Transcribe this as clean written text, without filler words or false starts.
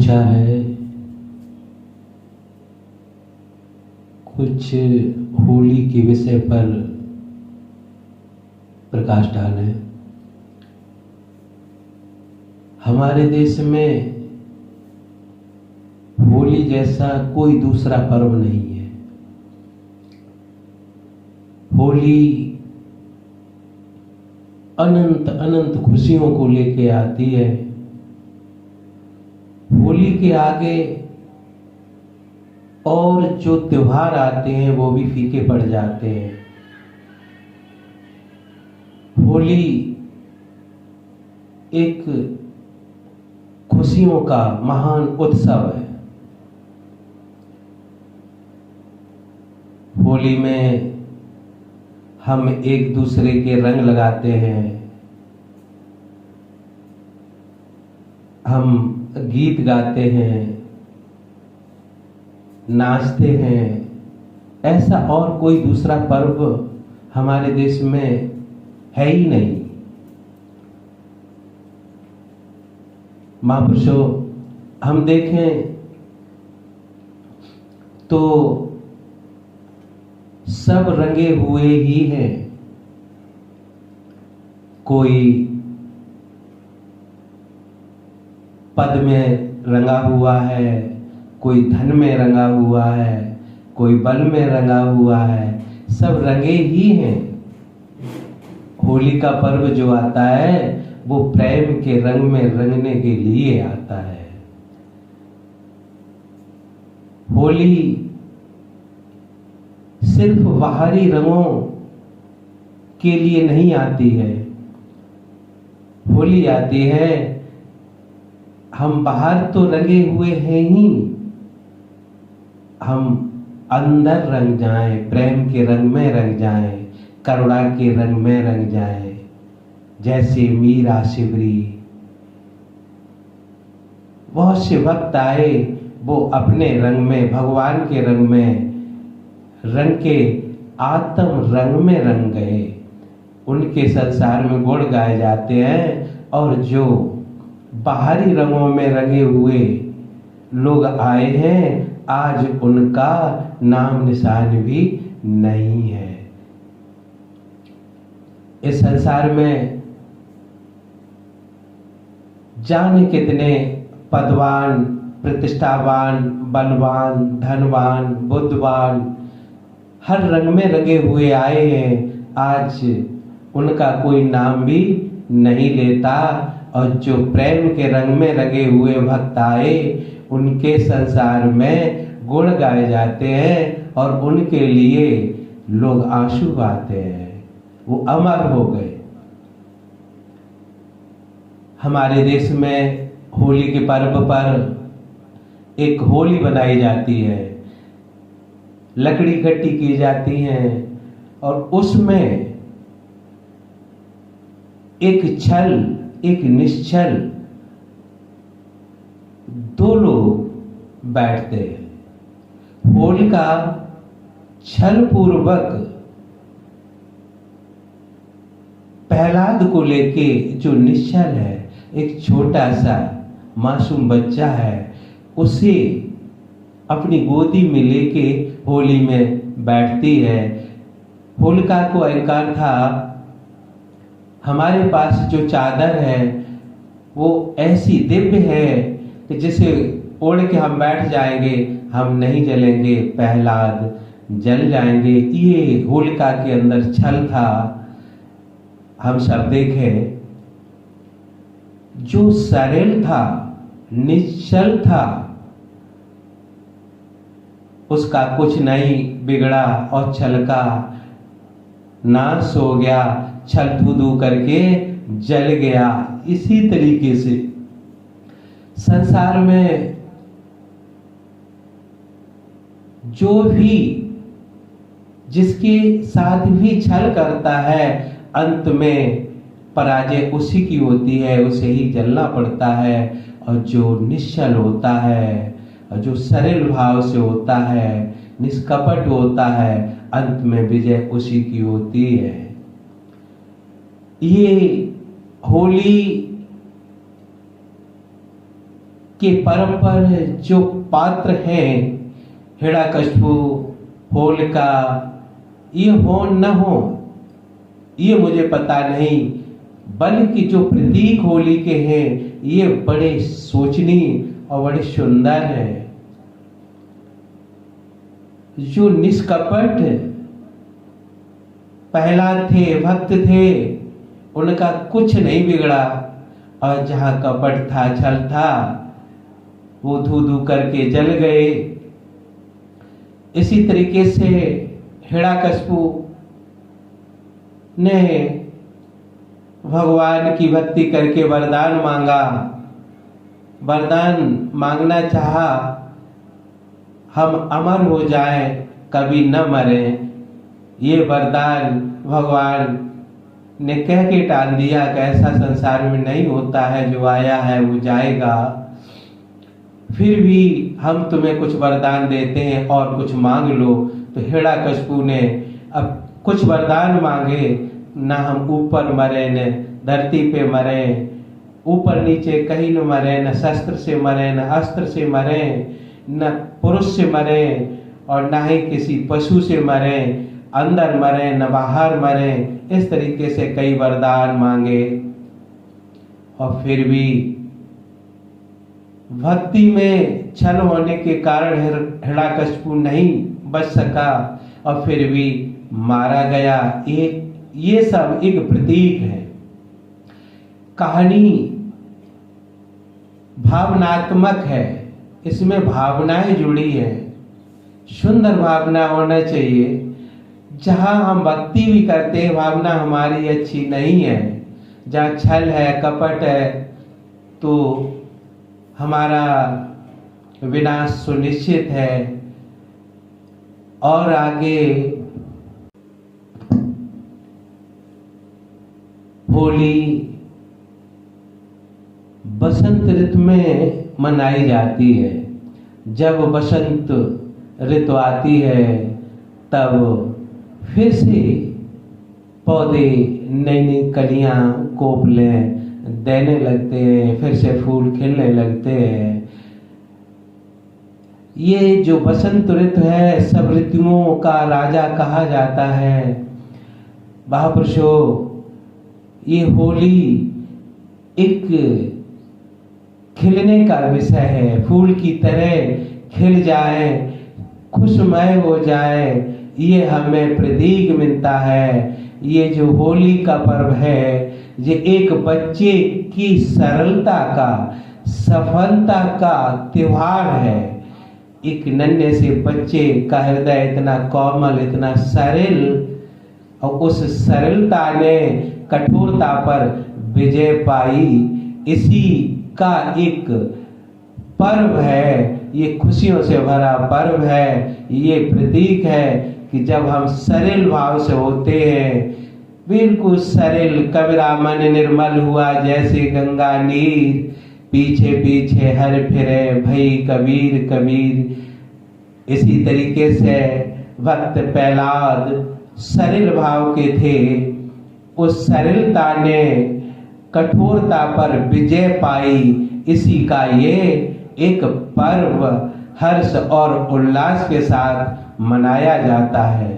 पूछा है कुछ होली के विषय पर प्रकाश डालें। हमारे देश में होली जैसा कोई दूसरा पर्व नहीं है। होली अनंत अनंत खुशियों को लेके आती है। होली के आगे और जो त्योहार आते हैं वो भी फीके पड़ जाते हैं। होली एक खुशियों का महान उत्सव है। होली में हम एक दूसरे के रंग लगाते हैं, हम गीत गाते हैं, नाचते हैं। ऐसा और कोई दूसरा पर्व हमारे देश में है ही नहीं। महापुरुषों, हम देखें तो सब रंगे हुए ही हैं। कोई पद में रंगा हुआ है, कोई धन में रंगा हुआ है, कोई बल में रंगा हुआ है, सब रंगे ही हैं। होली का पर्व जो आता है वो प्रेम के रंग में रंगने के लिए आता है। होली सिर्फ बाहरी रंगों के लिए नहीं आती है। होली आती है, हम बाहर तो रंगे हुए हैं ही, हम अंदर रंग जाएं, प्रेम के रंग में रंग जाएं, करुणा के रंग में रंग जाएं। जैसे मीरा शिवरी, बहुत से भक्त आए, वो अपने रंग में, भगवान के रंग में रंग के आत्म रंग में रंग गए। उनके संसार में गुण गाए जाते हैं। और जो बाहरी रंगों में रंगे हुए लोग आए हैं, आज उनका नाम निशान भी नहीं है। इस संसार में जाने कितने पदवान, प्रतिष्ठावान, बलवान, धनवान, बुद्धवान हर रंग में रंगे हुए आए हैं, आज उनका कोई नाम भी नहीं लेता। और जो प्रेम के रंग में रंगे हुए भक्त आए, उनके संसार में गुण गाए जाते हैं और उनके लिए लोग आंसू बहाते हैं। वो अमर हो गए। हमारे देश में होली के पर्व पर एक होली बनाई जाती है, लकड़ी इकट्ठी की जाती हैं और उसमें एक छल, एक निश्चल दो लोग बैठते हैं। होलिका छल पूर्वक प्रहलाद को लेके, जो निश्चल है, एक छोटा सा मासूम बच्चा है, उसे अपनी गोदी में लेके होली में बैठती है। होलिका को अहंकार था, हमारे पास जो चादर है वो ऐसी दिव्य है कि जिसे ओढ़ के हम बैठ जाएंगे, हम नहीं जलेंगे, प्रहलाद जल जाएंगे। ये होलिका के अंदर छल था। हम सब देखें, जो सरल था, निश्चल था, उसका कुछ नहीं बिगड़ा और छल का नाश हो गया, छल धू करके जल गया। इसी तरीके से संसार में जो भी जिसके साथ भी छल करता है, अंत में पराजय उसी की होती है, उसे ही जलना पड़ता है। और जो निश्चल होता है और जो सरल भाव से होता है, निष्कपट होता है, अंत में विजय उसी की होती है। ये होली के पर्व पर जो पात्र हैं, हिरण्यकशिपु, होलिका, ये हो न हो ये मुझे पता नहीं, बल्कि जो प्रतीक होली के हैं ये बड़े सोचनीय और बड़े सुंदर है। जो निष्कपट प्रहलाद थे, भक्त थे, उनका कुछ नहीं बिगड़ा, और जहां कपट था, छल था, वो धू धू करके जल गए। इसी तरीके से हिरण्यकशिपु ने भगवान की भक्ति करके वरदान मांगा, वरदान मांगना चाहा, हम अमर हो जाएं, कभी न मरें। ये वरदान भगवान ने कह के टाल दिया कि ऐसा संसार में नहीं होता है, जो आया है वो जाएगा। फिर भी हम तुम्हें कुछ वरदान देते हैं और कुछ मांग लो। तो हिरण्यकशिपु ने अब कुछ वरदान मांगे, न हम ऊपर मरे, न धरती पे मरे, ऊपर नीचे कहीं न मरे, न शस्त्र से मरे, न अस्त्र से मरे, न पुरुष से मरे, और न ही किसी पशु से मरे, अंदर मरे न बाहर मरे। इस तरीके से कई वरदान मांगे, और फिर भी भक्ति में छल होने के कारण हिरण्यकशिपु नहीं बच सका, और फिर भी मारा गया। ये सब एक प्रतीक है। कहानी भावनात्मक है, इसमें भावनाएं जुड़ी है, सुंदर भावना होना चाहिए। जहां हम भक्ति भी करते हैं, भावना हमारी अच्छी नहीं है, जहां छल है, कपट है, तो हमारा विनाश सुनिश्चित है। और आगे होली बसंत ऋतु में मनाई जाती है। जब बसंत ऋतु आती है तब फिर से पौधे नई नई कलियां कोपलें देने लगते हैं, फिर से फूल खिलने लगते हैं। ये जो बसंत ऋतु है, सब ऋतुओं का राजा कहा जाता है। महापुरुषों, ये होली एक खिलने का विषय है। फूल की तरह खिल जाए, खुशमय हो जाए, ये हमें प्रतीक मिलता है। ये जो होली का पर्व है, ये एक बच्चे की सरलता का, सफलता का त्योहार है। एक नन्हे से बच्चे का हृदय इतना कोमल, इतना सरल, और उस सरलता ने कठोरता पर विजय पाई। इसी का एक पर्व है, ये खुशियों से भरा पर्व है। ये प्रतीक है कि जब हम सरल भाव से होते हैं, बिल्कुल सरल, कबीरा मन निर्मल हुआ जैसे गंगा नीर, पीछे पीछे हर फिरे भई कबीर कबीर। इसी तरीके से भक्त प्रहलाद सरल भाव के थे। उस सरलता ने कठोरता पर विजय पाई। इसी का ये एक पर्व हर्ष और उल्लास के साथ मनाया जाता है।